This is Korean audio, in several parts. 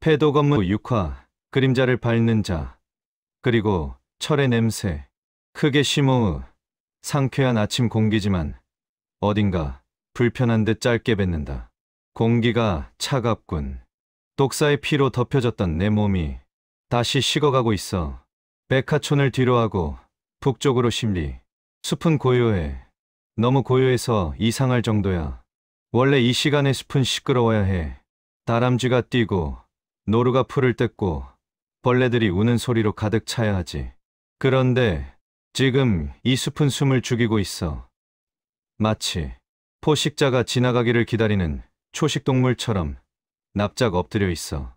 폐도건물 6화, 그림자를 밟는 자, 그리고 철의 냄새, 크게 심호흡, 상쾌한 아침 공기지만 어딘가 불편한 듯 짧게 뱉는다. 공기가 차갑군. 독사의 피로 덮여졌던 내 몸이 다시 식어가고 있어. 백화촌을 뒤로하고 북쪽으로 심리. 숲은 고요해. 너무 고요해서 이상할 정도야. 원래 이 시간에 숲은 시끄러워야 해. 다람쥐가 뛰고 노루가 풀을 뜯고 벌레들이 우는 소리로 가득 차야 하지. 그런데 지금 이 숲은 숨을 죽이고 있어. 마치 포식자가 지나가기를 기다리는 초식동물처럼 납작 엎드려 있어.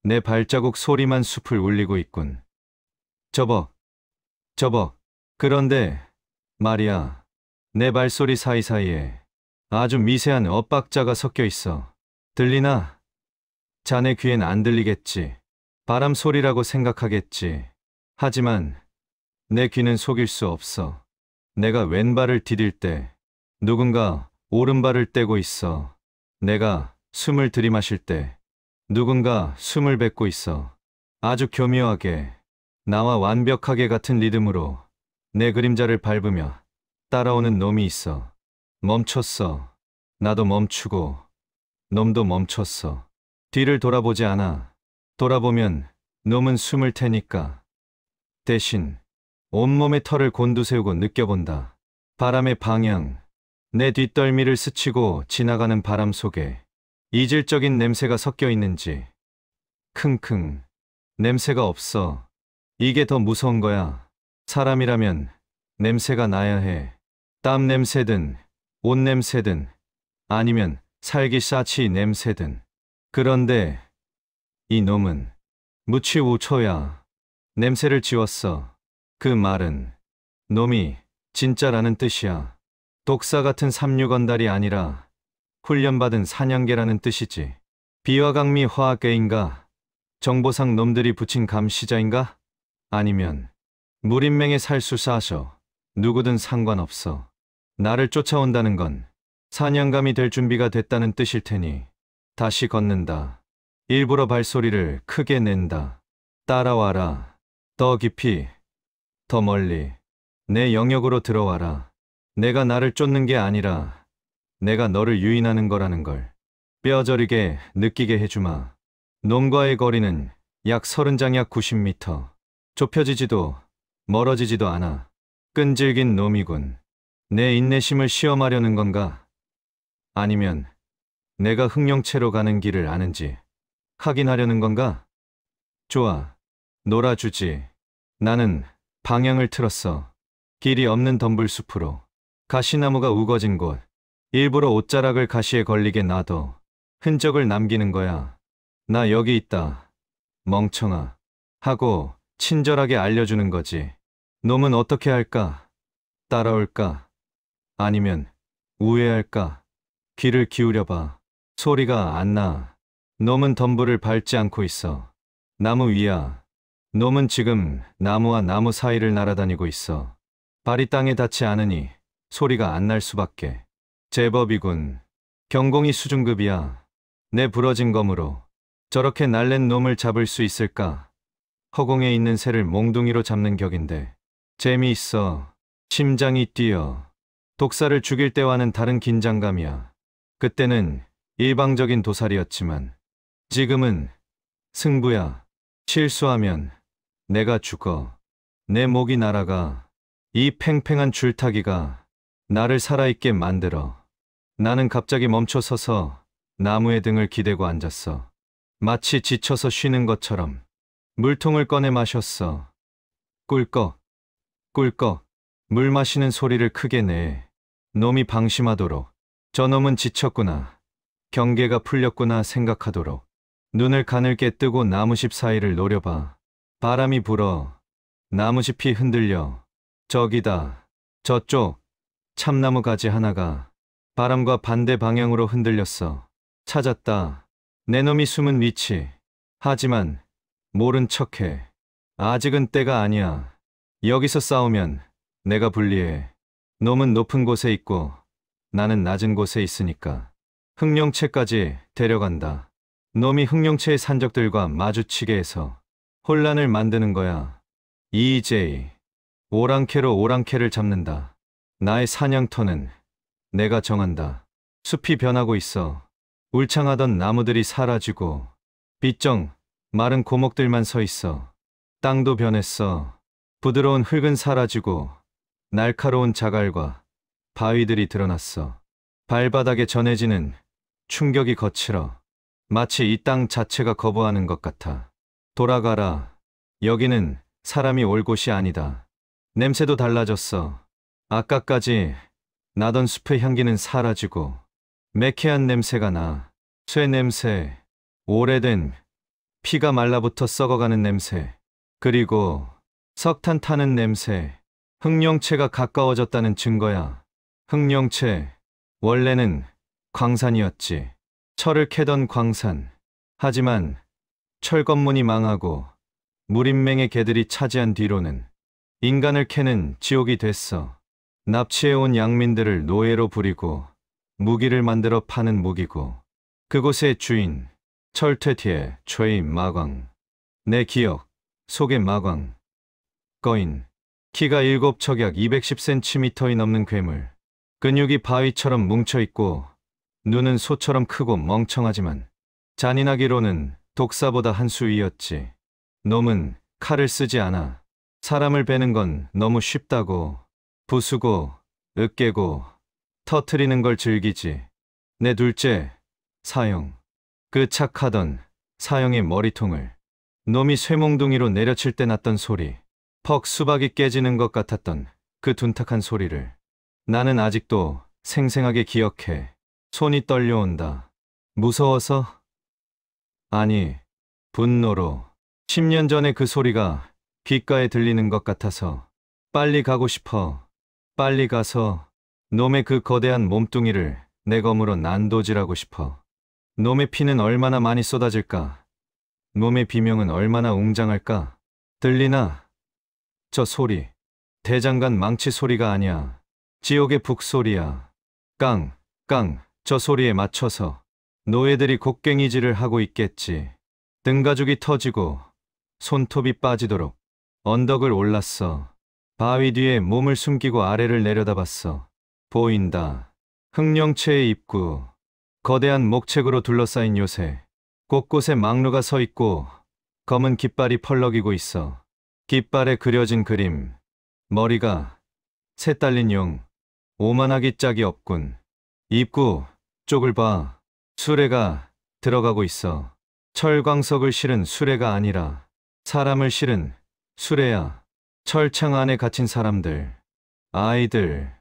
내 발자국 소리만 숲을 울리고 있군. 저벅, 저벅. 그런데 말이야, 내 발소리 사이사이에 아주 미세한 엇박자가 섞여 있어. 들리나? 자네 귀엔 안 들리겠지. 바람 소리라고 생각하겠지. 하지만 내 귀는 속일 수 없어. 내가 왼발을 디딜 때 누군가 오른발을 떼고 있어. 내가 숨을 들이마실 때 누군가 숨을 뱉고 있어. 아주 교묘하게, 나와 완벽하게 같은 리듬으로 내 그림자를 밟으며 따라오는 놈이 있어. 멈췄어. 나도 멈추고 놈도 멈췄어. 뒤를 돌아보지 않아. 돌아보면 놈은 숨을 테니까. 대신 온몸의 털을 곤두세우고 느껴본다. 바람의 방향, 내 뒷덜미를 스치고 지나가는 바람 속에 이질적인 냄새가 섞여 있는지. 킁킁. 냄새가 없어. 이게 더 무서운 거야. 사람이라면 냄새가 나야 해. 땀 냄새든 옷 냄새든 아니면 살기싸치 냄새든. 그런데 이 놈은 무취우초야. 냄새를 지웠어. 그 말은 놈이 진짜라는 뜻이야. 독사 같은 삼류건달이 아니라 훈련받은 사냥개라는 뜻이지. 비화강미 화학계인가? 정보상 놈들이 붙인 감시자인가? 아니면 무인맹의 살수사셔. 누구든 상관없어. 나를 쫓아온다는 건 사냥감이 될 준비가 됐다는 뜻일 테니 다시 걷는다. 일부러 발소리를 크게 낸다. 따라와라. 더 깊이, 더 멀리. 내 영역으로 들어와라. 내가 나를 쫓는 게 아니라 내가 너를 유인하는 거라는 걸 뼈저리게 느끼게 해주마. 놈과의 거리는 약 30장약 90m. 좁혀지지도 멀어지지도 않아. 끈질긴 놈이군. 내 인내심을 시험하려는 건가? 아니면 내가 흑룡채로 가는 길을 아는지 확인하려는 건가? 좋아. 놀아주지. 나는 방향을 틀었어. 길이 없는 덤불숲으로. 가시나무가 우거진 곳. 일부러 옷자락을 가시에 걸리게 놔둬 흔적을 남기는 거야. 나 여기 있다. 멍청아. 하고 친절하게 알려주는 거지. 놈은 어떻게 할까? 따라올까? 아니면 우회할까? 귀를 기울여봐. 소리가 안 나. 놈은 덤불을 밟지 않고 있어. 나무 위야. 놈은 지금 나무와 나무 사이를 날아다니고 있어. 발이 땅에 닿지 않으니 소리가 안 날 수밖에. 제법이군. 경공이 수준급이야. 내 부러진 검으로 저렇게 날랜 놈을 잡을 수 있을까? 허공에 있는 새를 몽둥이로 잡는 격인데. 재미있어. 심장이 뛰어. 독사를 죽일 때와는 다른 긴장감이야. 그때는 일방적인 도살이었지만 지금은 승부야. 실수하면 내가 죽어. 내 목이 날아가. 이 팽팽한 줄타기가 나를 살아있게 만들어. 나는 갑자기 멈춰서서 나무의 등을 기대고 앉았어. 마치 지쳐서 쉬는 것처럼. 물통을 꺼내 마셨어. 꿀꺽, 꿀꺽. 물 마시는 소리를 크게 내. 놈이 방심하도록. 저놈은 지쳤구나. 경계가 풀렸구나 생각하도록. 눈을 가늘게 뜨고 나무십 사이를 노려봐. 바람이 불어. 나무잎이 흔들려. 저기다. 저쪽. 참나무 가지 하나가 바람과 반대 방향으로 흔들렸어. 찾았다. 내 놈이 숨은 위치. 하지만 모른 척해. 아직은 때가 아니야. 여기서 싸우면 내가 불리해. 놈은 높은 곳에 있고 나는 낮은 곳에 있으니까. 흑룡채까지 데려간다. 놈이 흑룡체의 산적들과 마주치게 해서 혼란을 만드는 거야. EJ. 오랑캐로 오랑캐를 잡는다. 나의 사냥터는 내가 정한다. 숲이 변하고 있어. 울창하던 나무들이 사라지고 빗정 마른 고목들만 서 있어. 땅도 변했어. 부드러운 흙은 사라지고 날카로운 자갈과 바위들이 드러났어. 발바닥에 전해지는 충격이 거칠어. 마치 이 땅 자체가 거부하는 것 같아. 돌아가라. 여기는 사람이 올 곳이 아니다. 냄새도 달라졌어. 아까까지 나던 숲의 향기는 사라지고 매캐한 냄새가 나. 쇠 냄새, 오래된 피가 말라붙어 썩어가는 냄새, 그리고 석탄 타는 냄새. 흑룡체가 가까워졌다는 증거야. 흑룡체, 원래는 광산이었지. 철을 캐던 광산. 하지만 철 건문이 망하고 무림맹의 개들이 차지한 뒤로는 인간을 캐는 지옥이 됐어. 납치해온 양민들을 노예로 부리고 무기를 만들어 파는 무기고. 그곳의 주인, 철퇴티의 죄의 마광. 내 기억 속의 마광. 거인, 키가 7척약 210cm이 넘는 괴물. 근육이 바위처럼 뭉쳐있고 눈은 소처럼 크고 멍청하지만 잔인하기로는 독사보다 한 수 위였지. 놈은 칼을 쓰지 않아. 사람을 베는 건 너무 쉽다고. 부수고 으깨고 터트리는 걸 즐기지. 내 둘째, 사형. 그 착하던 사형의 머리통을 놈이 쇠몽둥이로 내려칠 때 났던 소리. 퍽 수박이 깨지는 것 같았던 그 둔탁한 소리를 나는 아직도 생생하게 기억해. 손이 떨려온다. 무서워서? 아니, 분노로. 10년 전에 그 소리가 귓가에 들리는 것 같아서 빨리 가고 싶어. 빨리 가서 놈의 그 거대한 몸뚱이를 내 검으로 난도질하고 싶어. 놈의 피는 얼마나 많이 쏟아질까? 놈의 비명은 얼마나 웅장할까? 들리나? 저 소리. 대장간 망치 소리가 아니야. 지옥의 북소리야. 깡, 깡. 저 소리에 맞춰서 노예들이 곡괭이질을 하고 있겠지. 등가죽이 터지고 손톱이 빠지도록 언덕을 올랐어. 바위 뒤에 몸을 숨기고 아래를 내려다봤어. 보인다. 흑룡체의 입구. 거대한 목책으로 둘러싸인 요새. 곳곳에 망루가 서 있고 검은 깃발이 펄럭이고 있어. 깃발에 그려진 그림. 머리가 새 딸린 용. 오만하기 짝이 없군. 입구 쪽을 봐. 수레가 들어가고 있어. 철광석을 실은 수레가 아니라 사람을 실은 수레야. 철창 안에 갇힌 사람들, 아이들,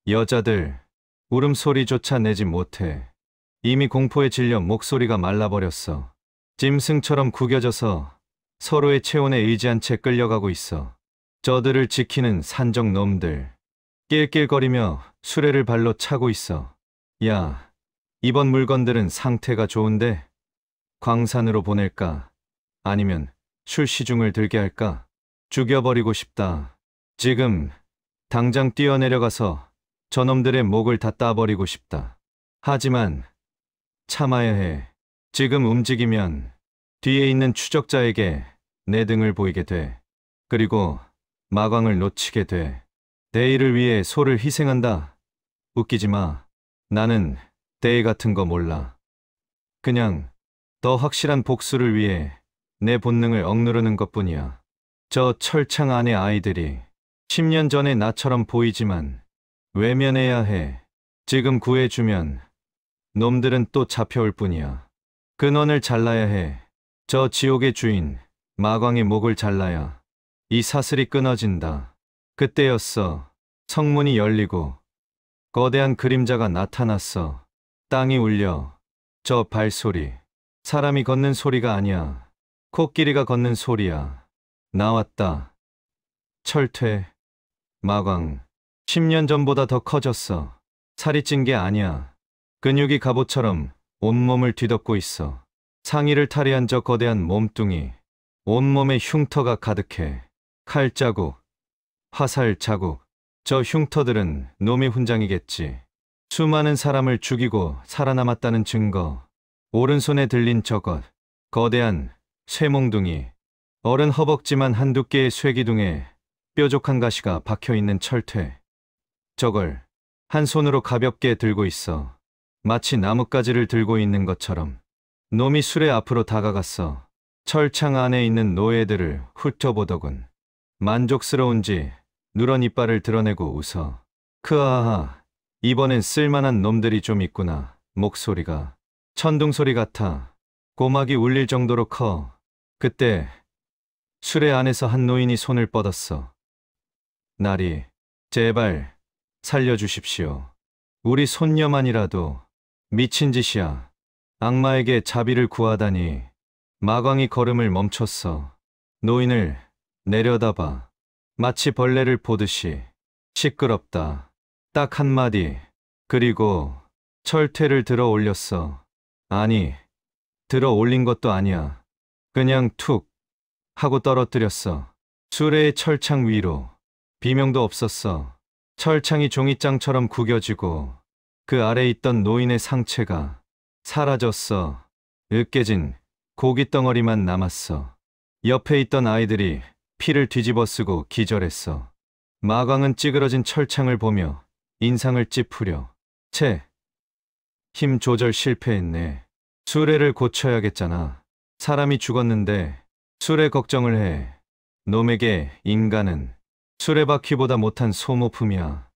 여자들, 울음소리조차 내지 못해. 이미 공포에 질려 목소리가 말라버렸어. 짐승처럼 구겨져서 서로의 체온에 의지한 채 끌려가고 있어. 저들을 지키는 산적 놈들. 낄낄거리며 수레를 발로 차고 있어. 야, 이번 물건들은 상태가 좋은데? 광산으로 보낼까? 아니면 술시중을 들게 할까? 죽여버리고 싶다. 지금 당장 뛰어내려가서 저놈들의 목을 다 따버리고 싶다. 하지만 참아야 해. 지금 움직이면 뒤에 있는 추적자에게 내 등을 보이게 돼. 그리고 마광을 놓치게 돼. 대의를 위해 소를 희생한다. 웃기지 마. 나는 대의 같은 거 몰라. 그냥 더 확실한 복수를 위해 내 본능을 억누르는 것뿐이야. 저 철창 안의 아이들이 10년 전의 나처럼 보이지만 외면해야 해. 지금 구해주면 놈들은 또 잡혀올 뿐이야. 근원을 잘라야 해. 저 지옥의 주인 마광의 목을 잘라야 이 사슬이 끊어진다. 그때였어. 성문이 열리고 거대한 그림자가 나타났어. 땅이 울려. 저 발소리. 사람이 걷는 소리가 아니야. 코끼리가 걷는 소리야. 나왔다. 철퇴. 마광. 10년 전보다 더 커졌어. 살이 찐 게 아니야. 근육이 갑옷처럼 온몸을 뒤덮고 있어. 상의를 탈의한 저 거대한 몸뚱이. 온몸에 흉터가 가득해. 칼자국, 화살 자국. 저 흉터들은 놈의 훈장이겠지. 수많은 사람을 죽이고 살아남았다는 증거. 오른손에 들린 저것, 거대한 쇠몽둥이, 어른 허벅지만 한두 개의 쇠기둥에 뾰족한 가시가 박혀있는 철퇴. 저걸 한 손으로 가볍게 들고 있어. 마치 나뭇가지를 들고 있는 것처럼. 놈이 수레 앞으로 다가갔어. 철창 안에 있는 노예들을 훑어보더군. 만족스러운지 누런 이빨을 드러내고 웃어. 크아하, 이번엔 쓸만한 놈들이 좀 있구나. 목소리가 천둥소리 같아. 고막이 울릴 정도로 커. 그때 수레 안에서 한 노인이 손을 뻗었어. 나리, 제발 살려주십시오. 우리 손녀만이라도. 미친 짓이야. 악마에게 자비를 구하다니. 마광이 걸음을 멈췄어. 노인을 내려다봐. 마치 벌레를 보듯이. 시끄럽다. 딱 한마디. 그리고 철퇴를 들어 올렸어. 아니, 들어 올린 것도 아니야. 그냥 툭 하고 떨어뜨렸어. 수레의 철창 위로. 비명도 없었어. 철창이 종이장처럼 구겨지고 그 아래 있던 노인의 상체가 사라졌어. 으깨진 고깃덩어리만 남았어. 옆에 있던 아이들이 피를 뒤집어 쓰고 기절했어. 마광은 찌그러진 철창을 보며 인상을 찌푸려. 채, 힘 조절 실패했네. 수레를 고쳐야겠잖아. 사람이 죽었는데 수레 걱정을 해. 놈에게 인간은 수레바퀴보다 못한 소모품이야.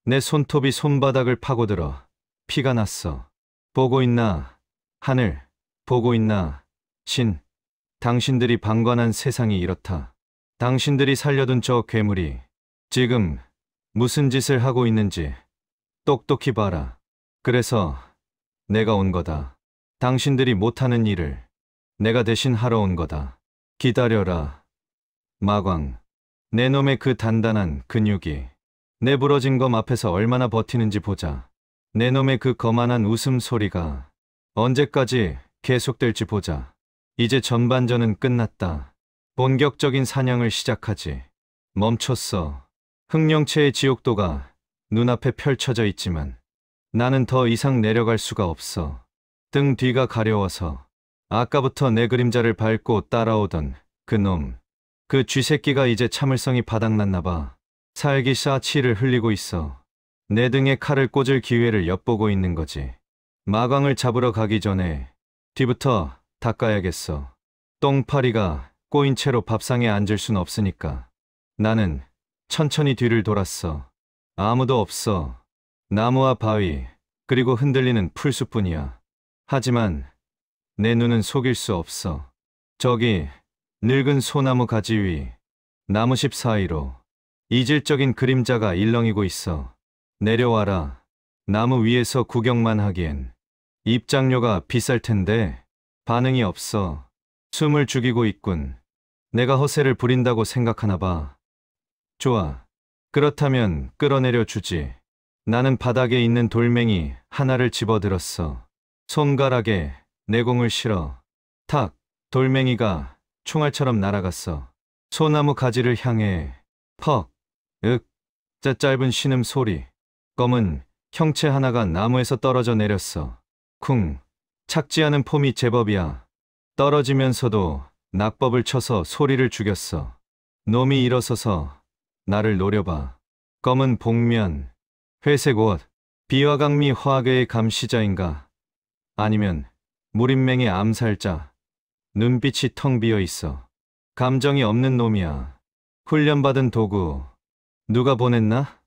내 손톱이 손바닥을 파고들어 피가 났어. 보고 있나, 하늘, 보고 있나, 신. 당신들이 방관한 세상이 이렇다. 당신들이 살려둔 저 괴물이 지금 무슨 짓을 하고 있는지 똑똑히 봐라. 그래서 내가 온 거다. 당신들이 못하는 일을 내가 대신 하러 온 거다. 기다려라. 마광, 내 놈의 그 단단한 근육이 내 부러진 검 앞에서 얼마나 버티는지 보자. 내 놈의 그 거만한 웃음소리가 언제까지 계속될지 보자. 이제 전반전은 끝났다. 본격적인 사냥을 시작하지. 멈췄어. 흑령체의 지옥도가 눈앞에 펼쳐져 있지만 나는 더 이상 내려갈 수가 없어. 등 뒤가 가려워서. 아까부터 내 그림자를 밟고 따라오던 그 놈. 그 쥐새끼가 이제 참을성이 바닥났나 봐. 살기사 치를 흘리고 있어. 내 등에 칼을 꽂을 기회를 엿보고 있는 거지. 마광을 잡으러 가기 전에 뒤부터 닦아야겠어. 똥파리가 꼬인 채로 밥상에 앉을 순 없으니까. 나는 천천히 뒤를 돌았어. 아무도 없어. 나무와 바위, 그리고 흔들리는 풀숲뿐이야. 하지만 내 눈은 속일 수 없어. 저기 늙은 소나무 가지 위, 나무십 사이로 이질적인 그림자가 일렁이고 있어. 내려와라. 나무 위에서 구경만 하기엔 입장료가 비쌀 텐데. 반응이 없어. 숨을 죽이고 있군. 내가 허세를 부린다고 생각하나 봐. 좋아. 그렇다면 끌어내려 주지. 나는 바닥에 있는 돌멩이 하나를 집어들었어. 손가락에 내공을 실어. 탁! 돌멩이가 총알처럼 날아갔어. 소나무 가지를 향해. 퍽! 윽! 짧은 신음 소리. 검은 형체 하나가 나무에서 떨어져 내렸어. 쿵! 착지 않은 폼이 제법이야. 떨어지면서도 낙법을 쳐서 소리를 죽였어. 놈이 일어서서 나를 노려봐. 검은 복면, 회색 옷, 비화강미 화괴의 감시자인가? 아니면 무인맹의 암살자. 눈빛이 텅 비어 있어. 감정이 없는 놈이야. 훈련받은 도구. 누가 보냈나?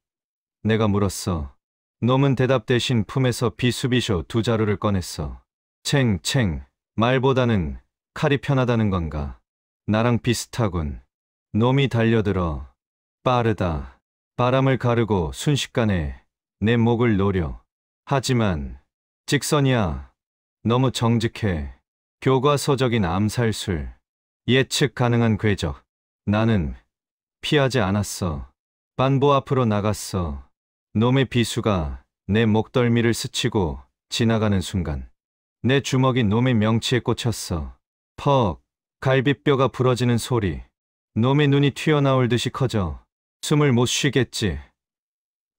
내가 물었어. 놈은 대답 대신 품에서 비수비쇼 2자루를 꺼냈어. 챙챙, 말보다는 칼이 편하다는 건가? 나랑 비슷하군. 놈이 달려들어. 빠르다. 바람을 가르고 순식간에 내 목을 노려. 하지만 직선이야. 너무 정직해. 교과서적인 암살술. 예측 가능한 궤적. 나는 피하지 않았어. 반보 앞으로 나갔어. 놈의 비수가 내 목덜미를 스치고 지나가는 순간 내 주먹이 놈의 명치에 꽂혔어. 퍽! 갈비뼈가 부러지는 소리. 놈의 눈이 튀어나올 듯이 커져. 숨을 못 쉬겠지.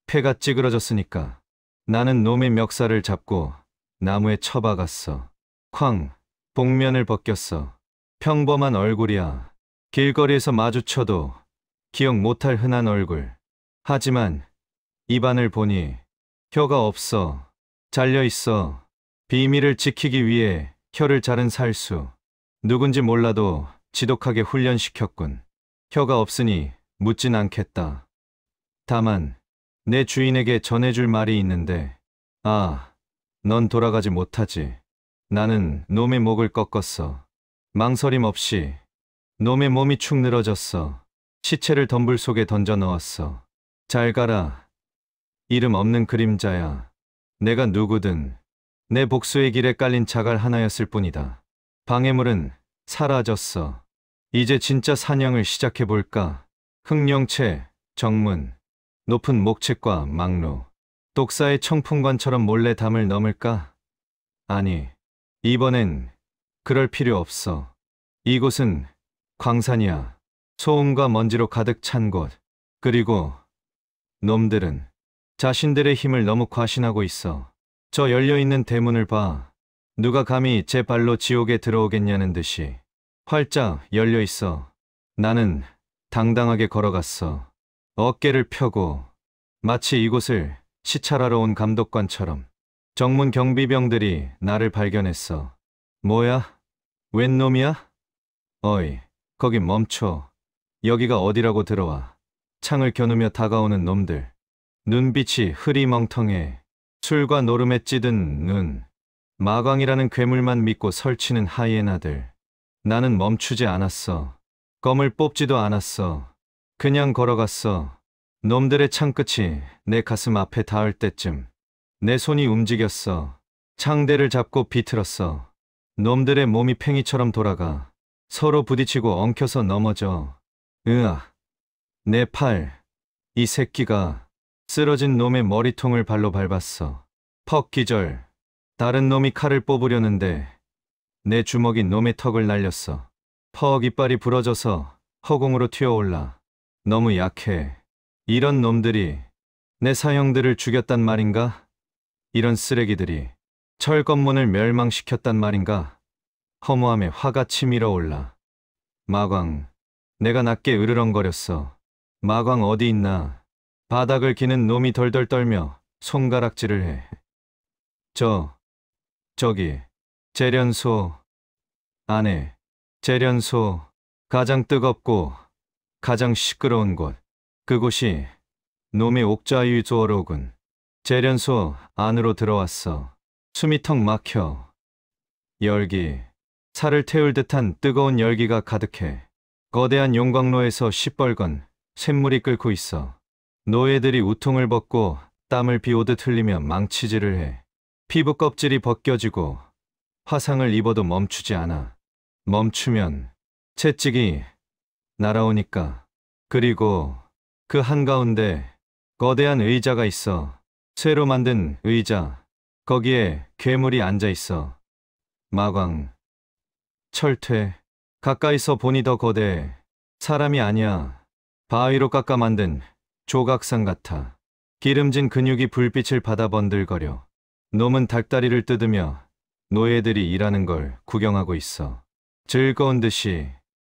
폐가 찌그러졌으니까. 나는 놈의 멱살을 잡고 나무에 처박았어. 쾅, 복면을 벗겼어. 평범한 얼굴이야. 길거리에서 마주쳐도 기억 못할 흔한 얼굴. 하지만 입안을 보니 혀가 없어. 잘려 있어. 비밀을 지키기 위해 혀를 자른 살수. 누군지 몰라도 지독하게 훈련시켰군. 혀가 없으니 묻진 않겠다. 다만 내 주인에게 전해줄 말이 있는데, 아, 넌 돌아가지 못하지. 나는 놈의 목을 꺾었어. 망설임 없이. 놈의 몸이 축 늘어졌어. 시체를 덤불 속에 던져 넣었어. 잘 가라. 이름 없는 그림자야. 내가 누구든 내 복수의 길에 깔린 자갈 하나였을 뿐이다. 방해물은 사라졌어. 이제 진짜 사냥을 시작해볼까? 흑룡채, 정문, 높은 목책과 망루, 독사의 청풍관처럼 몰래 담을 넘을까? 아니, 이번엔 그럴 필요 없어. 이곳은 광산이야. 소음과 먼지로 가득 찬 곳. 그리고 놈들은 자신들의 힘을 너무 과신하고 있어. 저 열려있는 대문을 봐. 누가 감히 제 발로 지옥에 들어오겠냐는 듯이 활짝 열려있어. 나는 당당하게 걸어갔어. 어깨를 펴고 마치 이곳을 시찰하러 온 감독관처럼. 정문 경비병들이 나를 발견했어. 뭐야? 웬 놈이야? 어이, 거기 멈춰. 여기가 어디라고 들어와. 창을 겨누며 다가오는 놈들. 눈빛이 흐리멍텅해. 술과 노름에 찌든 눈. 마광이라는 괴물만 믿고 설치는 하이에나들. 나는 멈추지 않았어. 껌을 뽑지도 않았어. 그냥 걸어갔어. 놈들의 창끝이 내 가슴 앞에 닿을 때쯤 내 손이 움직였어. 창대를 잡고 비틀었어. 놈들의 몸이 팽이처럼 돌아가. 서로 부딪히고 엉켜서 넘어져. 으아. 내 팔. 이 새끼가 쓰러진 놈의 머리통을 발로 밟았어. 퍽 기절. 다른 놈이 칼을 뽑으려는데 내 주먹이 놈의 턱을 날렸어. 퍽 이빨이 부러져서 허공으로 튀어올라. 너무 약해. 이런 놈들이 내 사형들을 죽였단 말인가? 이런 쓰레기들이 철건문을 멸망시켰단 말인가? 허무함에 화가 치밀어 올라. 마광. 내가 낮게 으르렁거렸어. 마광 어디 있나? 바닥을 기는 놈이 덜덜 떨며 손가락질을 해. 저기, 재련소 안에, 재련소, 가장 뜨겁고 가장 시끄러운 곳. 그곳이 놈의 옥좌유조어로군. 재련소 안으로 들어왔어. 숨이 턱 막혀. 열기, 살을 태울 듯한 뜨거운 열기가 가득해. 거대한 용광로에서 시뻘건 샘물이 끓고 있어. 노예들이 우통을 벗고 땀을 비오듯 흘리며 망치질을 해. 피부 껍질이 벗겨지고 화상을 입어도 멈추지 않아. 멈추면 채찍이 날아오니까. 그리고 그 한가운데 거대한 의자가 있어. 쇠로 만든 의자. 거기에 괴물이 앉아 있어. 마광. 철퇴. 가까이서 보니 더 거대해. 사람이 아니야. 바위로 깎아 만든 조각상 같아. 기름진 근육이 불빛을 받아 번들거려. 놈은 닭다리를 뜯으며 노예들이 일하는 걸 구경하고 있어. 즐거운 듯이.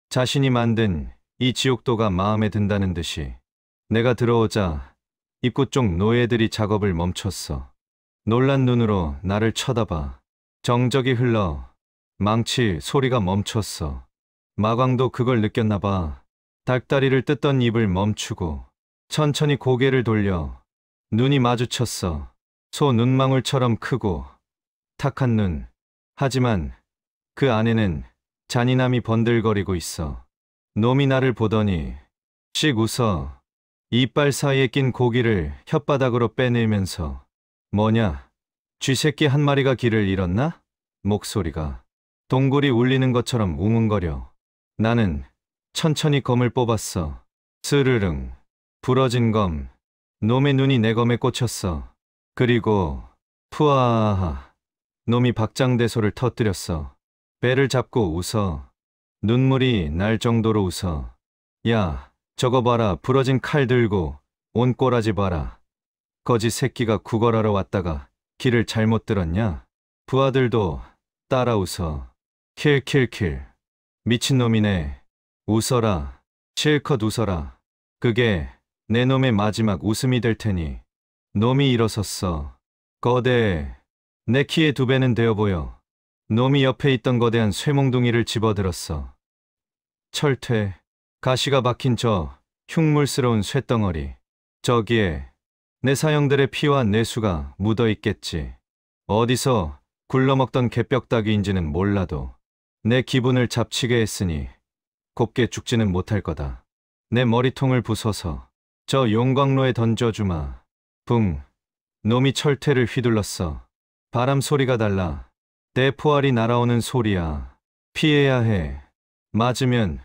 자신이 만든 이 지옥도가 마음에 든다는 듯이. 내가 들어오자 입구 쪽 노예들이 작업을 멈췄어. 놀란 눈으로 나를 쳐다봐. 정적이 흘러 망치 소리가 멈췄어. 마광도 그걸 느꼈나 봐. 닭다리를 뜯던 입을 멈추고 천천히 고개를 돌려. 눈이 마주쳤어. 소 눈망울처럼 크고 탁한 눈. 하지만 그 안에는 잔인함이 번들거리고 있어. 놈이 나를 보더니 씩 웃어. 이빨 사이에 낀 고기를 혓바닥으로 빼내면서. 뭐냐? 쥐새끼 한 마리가 길을 잃었나? 목소리가 동굴이 울리는 것처럼 웅웅거려. 나는 천천히 검을 뽑았어. 스르릉. 부러진 검. 놈의 눈이 내 검에 꽂혔어. 그리고 푸아하하. 놈이 박장대소를 터뜨렸어. 배를 잡고 웃어. 눈물이 날 정도로 웃어. 야, 저거 봐라. 부러진 칼 들고 온 꼬라지 봐라. 거지 새끼가 구걸하러 왔다가 길을 잘못 들었냐? 부하들도 따라 웃어. 킬킬킬. 미친놈이네. 웃어라. 실컷 웃어라. 그게 내 놈의 마지막 웃음이 될 테니. 놈이 일어섰어. 거대해. 내 키의 2배는 되어 보여. 놈이 옆에 있던 거대한 쇠몽둥이를 집어들었어. 철퇴. 가시가 박힌 저 흉물스러운 쇳덩어리. 저기에 내 사형들의 피와 뇌수가 묻어 있겠지. 어디서 굴러먹던 개뼈따귀인지는 몰라도 내 기분을 잡치게 했으니 곱게 죽지는 못할 거다. 내 머리통을 부숴서 저 용광로에 던져주마. 붕. 놈이 철퇴를 휘둘렀어. 바람 소리가 달라. 대포알이 날아오는 소리야. 피해야 해. 맞으면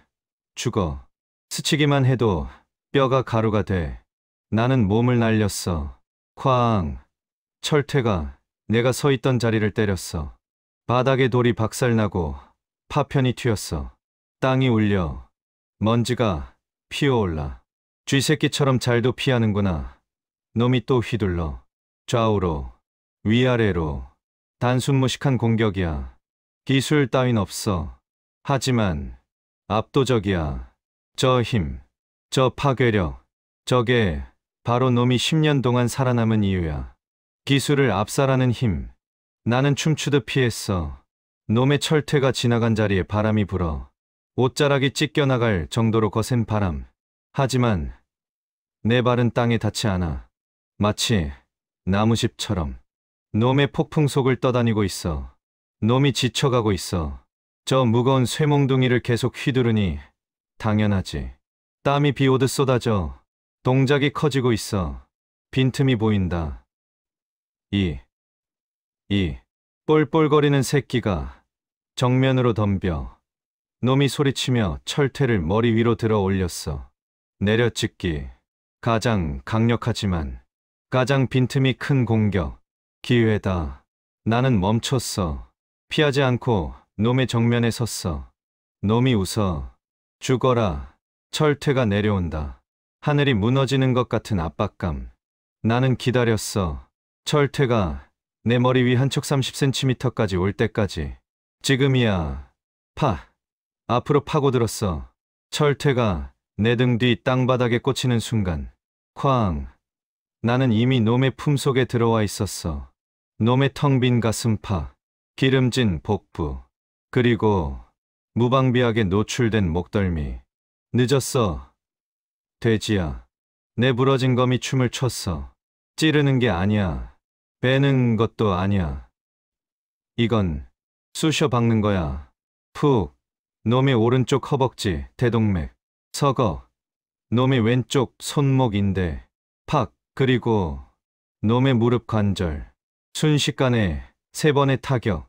죽어. 스치기만 해도 뼈가 가루가 돼. 나는 몸을 날렸어. 쾅. 철퇴가 내가 서 있던 자리를 때렸어. 바닥에 돌이 박살나고 파편이 튀었어. 땅이 울려. 먼지가 피어올라. 쥐새끼처럼 잘도 피하는구나. 놈이 또 휘둘러. 좌우로, 위아래로. 단순 무식한 공격이야. 기술 따윈 없어. 하지만 압도적이야. 저 힘, 저 파괴력, 저게 바로 놈이 10년 동안 살아남은 이유야. 기술을 압살하는 힘. 나는 춤추듯 피했어. 놈의 철퇴가 지나간 자리에 바람이 불어. 옷자락이 찢겨나갈 정도로 거센 바람. 하지만 내 발은 땅에 닿지 않아. 마치 나무십처럼. 놈의 폭풍 속을 떠다니고 있어. 놈이 지쳐가고 있어. 저 무거운 쇠몽둥이를 계속 휘두르니 당연하지. 땀이 비 오듯 쏟아져. 동작이 커지고 있어. 빈틈이 보인다. 이 볼볼거리는 새끼가 정면으로 덤벼. 놈이 소리치며 철퇴를 머리 위로 들어 올렸어. 내려찍기. 가장 강력하지만 가장 빈틈이 큰 공격. 기회다. 나는 멈췄어. 피하지 않고 놈의 정면에 섰어. 놈이 웃어. 죽어라. 철퇴가 내려온다. 하늘이 무너지는 것 같은 압박감. 나는 기다렸어. 철퇴가 내 머리 위 한쪽 30cm까지 올 때까지. 지금이야. 앞으로 파고들었어. 철퇴가 내 등 뒤 땅바닥에 꽂히는 순간. 쾅. 나는 이미 놈의 품속에 들어와 있었어. 놈의 텅 빈 가슴팍, 기름진 복부, 그리고 무방비하게 노출된 목덜미. 늦었어. 돼지야. 내 부러진 검이 춤을 췄어. 찌르는 게 아니야. 베는 것도 아니야. 이건 쑤셔 박는 거야. 푹. 놈의 오른쪽 허벅지, 대동맥, 서거. 놈의 왼쪽 손목인대, 팍. 그리고 놈의 무릎 관절. 순식간에 3번의 타격.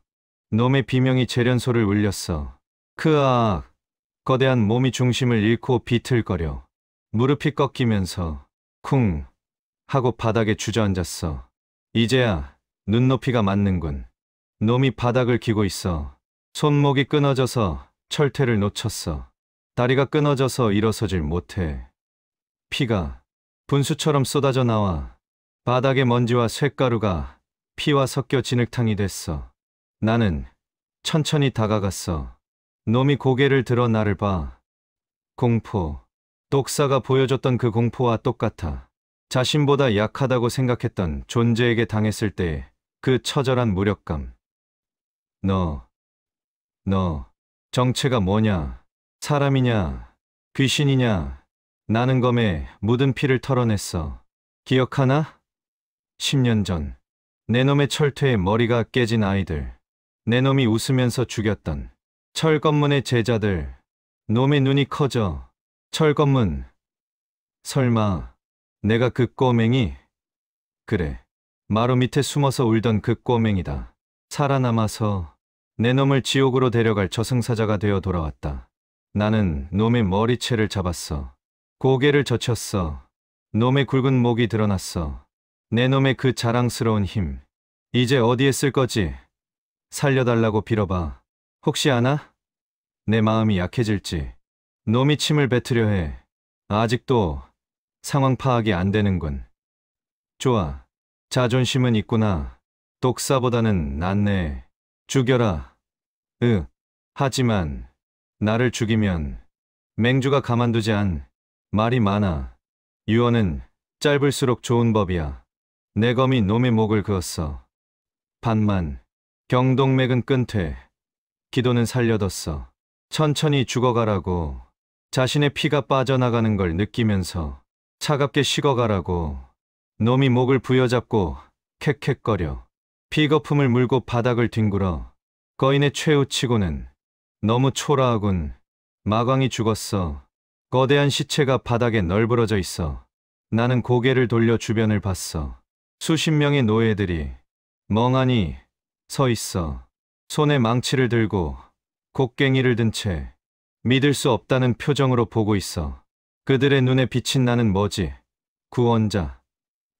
놈의 비명이 재련소를 울렸어. 크악. 거대한 몸이 중심을 잃고 비틀거려. 무릎이 꺾이면서 쿵 하고 바닥에 주저앉았어. 이제야 눈높이가 맞는군. 놈이 바닥을 기고 있어. 손목이 끊어져서 철퇴를 놓쳤어. 다리가 끊어져서 일어서질 못해. 피가 분수처럼 쏟아져 나와. 바닥의 먼지와 쇳가루가 피와 섞여 진흙탕이 됐어. 나는 천천히 다가갔어. 놈이 고개를 들어 나를 봐. 공포. 독사가 보여줬던 그 공포와 똑같아. 자신보다 약하다고 생각했던 존재에게 당했을 때의 그 처절한 무력감. 너 정체가 뭐냐? 사람이냐? 귀신이냐? 나는 검에 묻은 피를 털어냈어. 기억하나? 10년 전 내 놈의 철퇴에 머리가 깨진 아이들. 내 놈이 웃으면서 죽였던 철검문의 제자들. 놈의 눈이 커져. 철검문. 설마 내가 그 꼬맹이? 그래. 마루 밑에 숨어서 울던 그 꼬맹이다. 살아남아서 내 놈을 지옥으로 데려갈 저승사자가 되어 돌아왔다. 나는 놈의 머리채를 잡았어. 고개를 젖혔어. 놈의 굵은 목이 드러났어. 내 놈의 그 자랑스러운 힘. 이제 어디에 쓸 거지? 살려달라고 빌어봐. 혹시 아나? 내 마음이 약해질지. 놈이 침을 뱉으려 해. 아직도 상황 파악이 안 되는군. 좋아. 자존심은 있구나. 독사보다는 낫네. 죽여라. 하지만 나를 죽이면 맹주가 가만두지 않. 말이 많아. 유언은 짧을수록 좋은 법이야. 내 검이 놈의 목을 그었어. 반만. 경동맥은 끊되 기도는 살려뒀어. 천천히 죽어가라고. 자신의 피가 빠져나가는 걸 느끼면서 차갑게 식어가라고. 놈이 목을 부여잡고 캑캑거려. 피거품을 물고 바닥을 뒹굴어. 거인의 최후치고는 너무 초라하군. 마광이 죽었어. 거대한 시체가 바닥에 널브러져 있어. 나는 고개를 돌려 주변을 봤어. 수십 명의 노예들이 멍하니 서 있어. 손에 망치를 들고 곡괭이를 든 채 믿을 수 없다는 표정으로 보고 있어. 그들의 눈에 비친 나는 뭐지? 구원자?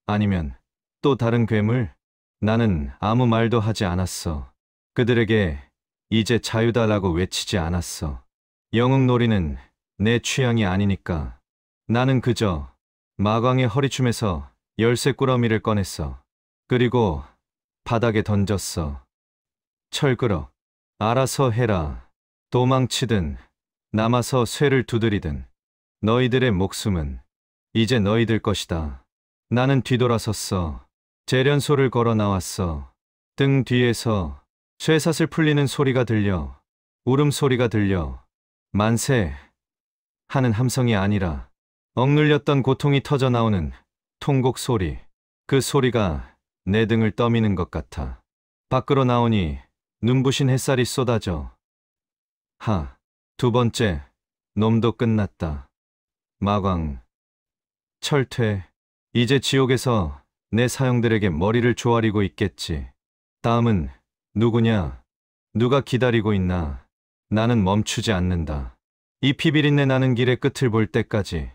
아니면 또 다른 괴물? 나는 아무 말도 하지 않았어. 그들에게 이제 자유다라고 외치지 않았어. 영웅놀이는 내 취향이 아니니까. 나는 그저 마광의 허리춤에서 열쇠 꾸러미를 꺼냈어. 그리고 바닥에 던졌어. 철그럭. 알아서 해라. 도망치든 남아서 쇠를 두드리든 너희들의 목숨은 이제 너희들 것이다. 나는 뒤돌아섰어. 재련소를 걸어 나왔어. 등 뒤에서 쇠사슬 풀리는 소리가 들려. 울음소리가 들려. 만세 하는 함성이 아니라 억눌렸던 고통이 터져 나오는 통곡 소리. 그 소리가 내 등을 떠미는 것 같아. 밖으로 나오니 눈부신 햇살이 쏟아져. 두 번째 놈도 끝났다. 마광 철퇴. 이제 지옥에서 내 사형들에게 머리를 조아리고 있겠지. 다음은 누구냐? 누가 기다리고 있나? 나는 멈추지 않는다. 이 피비린내 나는 길의 끝을 볼 때까지.